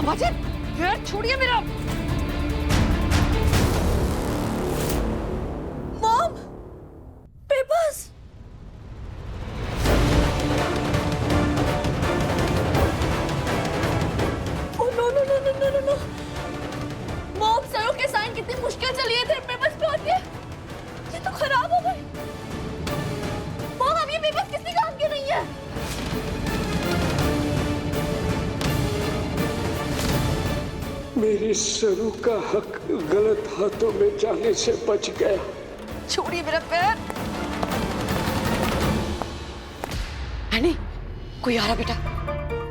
माजिद, पैर छोड़िए मेरा। Mom, papers. Oh no no no no no no no. Mom, सरों के साइन कितनी मुश्किल से लिए थे, पेपर्स पे आके ये तो खराब हो गए। मॉम, अब ये पेपर्स किसी काम के नहीं है। मेरी सरू का हक गलत हाथों में जाने से बच गया। छोड़िए मेरा पैर। हैनी, कोई आ रहा बेटा,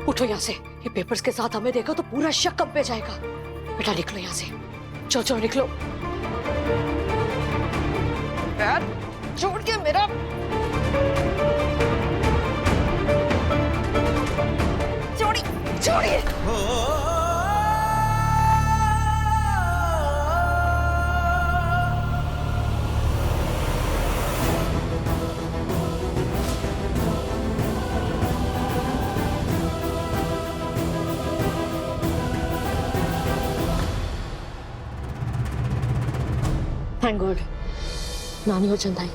उठो यहाँ से। ये पेपर्स के साथ हमें देखा तो पूरा शक हम पे जाएगा। बेटा निकलो यहाँ से, चलो चलो निकलो। पैर छोड़ के मेरा। छोड़िए छोड़िए। थैंक गॉड, नानी और चंदा आई।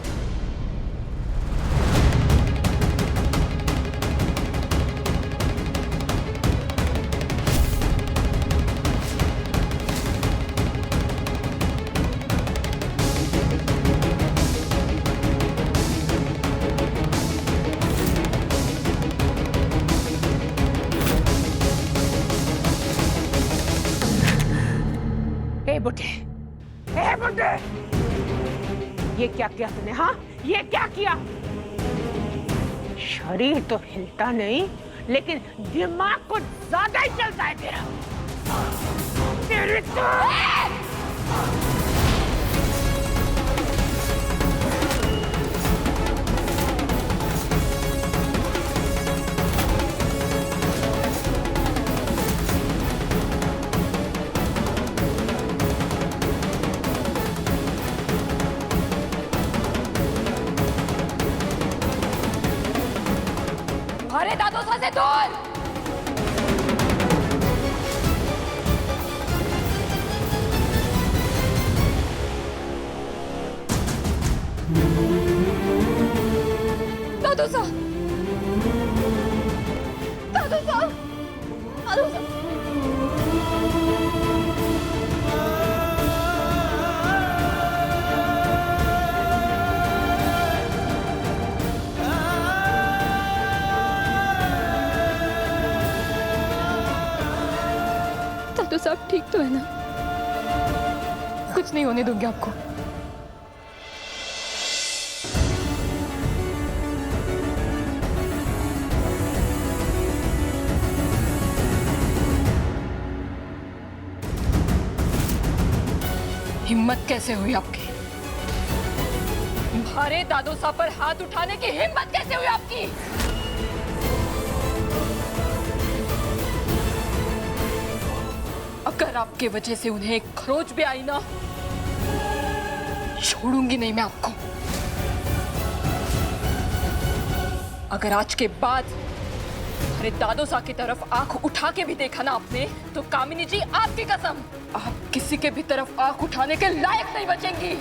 बुड्ढे, ए बुड्ढे, ये क्या किया तूने? हाँ, ये क्या किया? शरीर तो हिलता नहीं, लेकिन दिमाग कुछ ज्यादा ही चलता है तेरा। तेरी तो अरे दादोसा से दूर। दादोसा, दादोसा, दादोसा। तो सब ठीक तो है ना? कुछ नहीं होने दूंगी आपको। हिम्मत कैसे हुई आपकी? हमारे दादोसा पर हाथ उठाने की हिम्मत कैसे हुई आपकी? अगर आपके वजह से उन्हें एक खरोच भी आई ना, छोड़ूंगी नहीं मैं आपको। अगर आज के बाद अरे दादोसा की तरफ आंख उठा के भी देखा ना आपने, तो कामिनी जी आपकी कसम, आप किसी के भी तरफ आंख उठाने के लायक नहीं बचेंगी।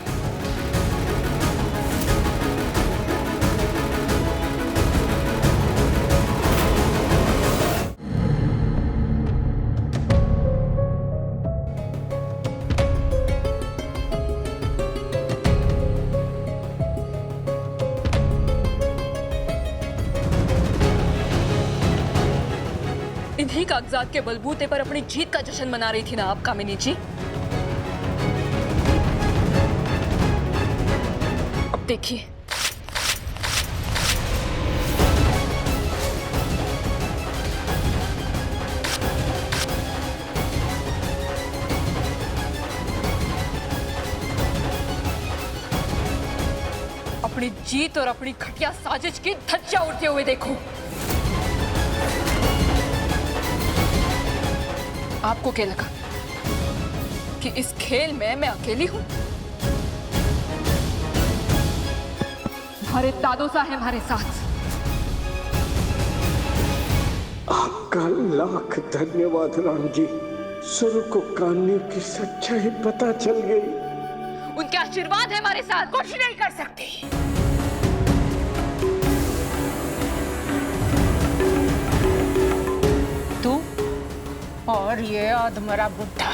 इन्हीं कागजात के बलबूते पर अपनी जीत का जश्न मना रही थी ना आप कामिनी जी? अब देखिए, अपनी जीत और अपनी घटिया साजिश की धज्जियां उड़ते हुए देखो। आपको क्या लगा कि इस खेल में मैं अकेली हूं? हमारे दादोसा है हमारे साथ। आपका लाख धन्यवाद राम जी। सरू को कामनी की सच्चाई पता चल गई। उनके आशीर्वाद है हमारे साथ। कुछ नहीं कर सकती। तू और ये अधमरा बुड्ढा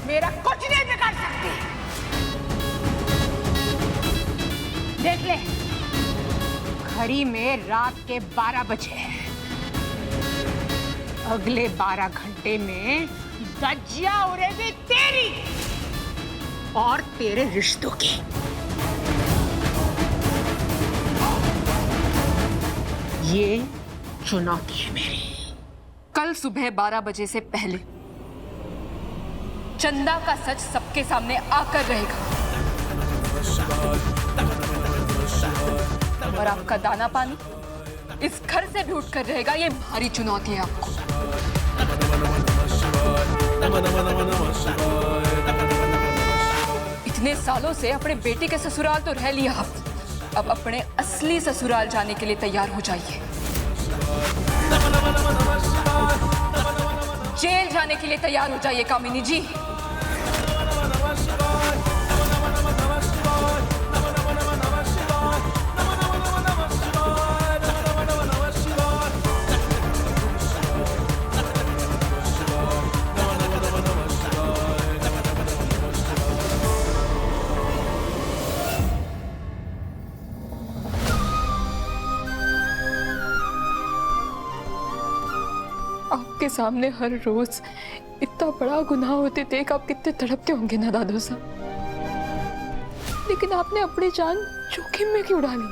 मेरा कुछ नहीं बिगाड़ सकती। देख ले, घड़ी में रात के 12 बजे हैं। अगले 12 घंटे में धज्जियां उड़ेगी तेरी और तेरे रिश्तों की। ये चुनौती है मेरी। कल सुबह 12 बजे से पहले चंदा का सच सबके सामने आकर रहेगा और आपका दाना पानी इस घर से भी उठकर रहेगा। ये भारी चुनौती है आपको। इतने सालों से अपने बेटे के ससुराल तो रह लिया आप, अब अपने असली ससुराल जाने के लिए तैयार हो जाइए। जेल जाने के लिए तैयार हो जाइए कामिनी जी। आपके सामने हर रोज इतना बड़ा गुनाह होते देख आप कितने तड़पते होंगे ना दादू साहब, लेकिन आपने अपनी जान जोखिम में क्यों डाली?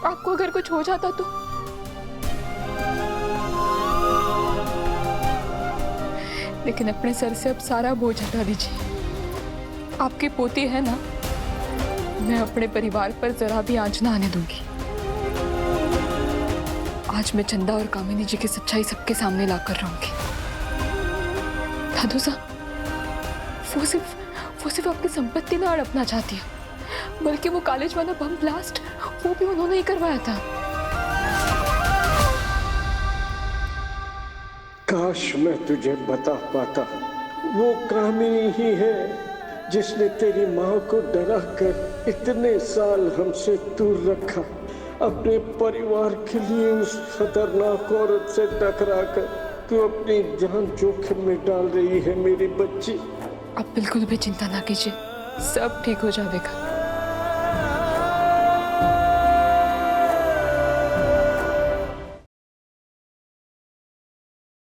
आपको अगर कुछ हो जाता तो? लेकिन अपने सर से अब सारा बोझ हटा दीजिए। आपकी पोती है ना, मैं अपने परिवार पर जरा भी आंच ना आने दूंगी। आज मैं चंदा और कामिनी जी की सच्चाई सबके सामने लाकर रहूंगी। दादू साहब, वो सिर्फ आपकी संपत्ति ना हड़पना चाहती है, बल्कि वो कॉलेज वाला बम ब्लास्ट वो भी उन्होंने ही करवाया था। काश मैं तुझे बता पाता, वो कामिनी ही है जिसने तेरी माँ को डरा कर इतने साल हमसे दूर रखा। अपने परिवार के लिए उस खतरनाक औरत से टकरा कर तू अपनी जान जोखिम में डाल रही है मेरी बच्ची। आप बिल्कुल भी चिंता ना कीजिए, सब ठीक हो जाएगा।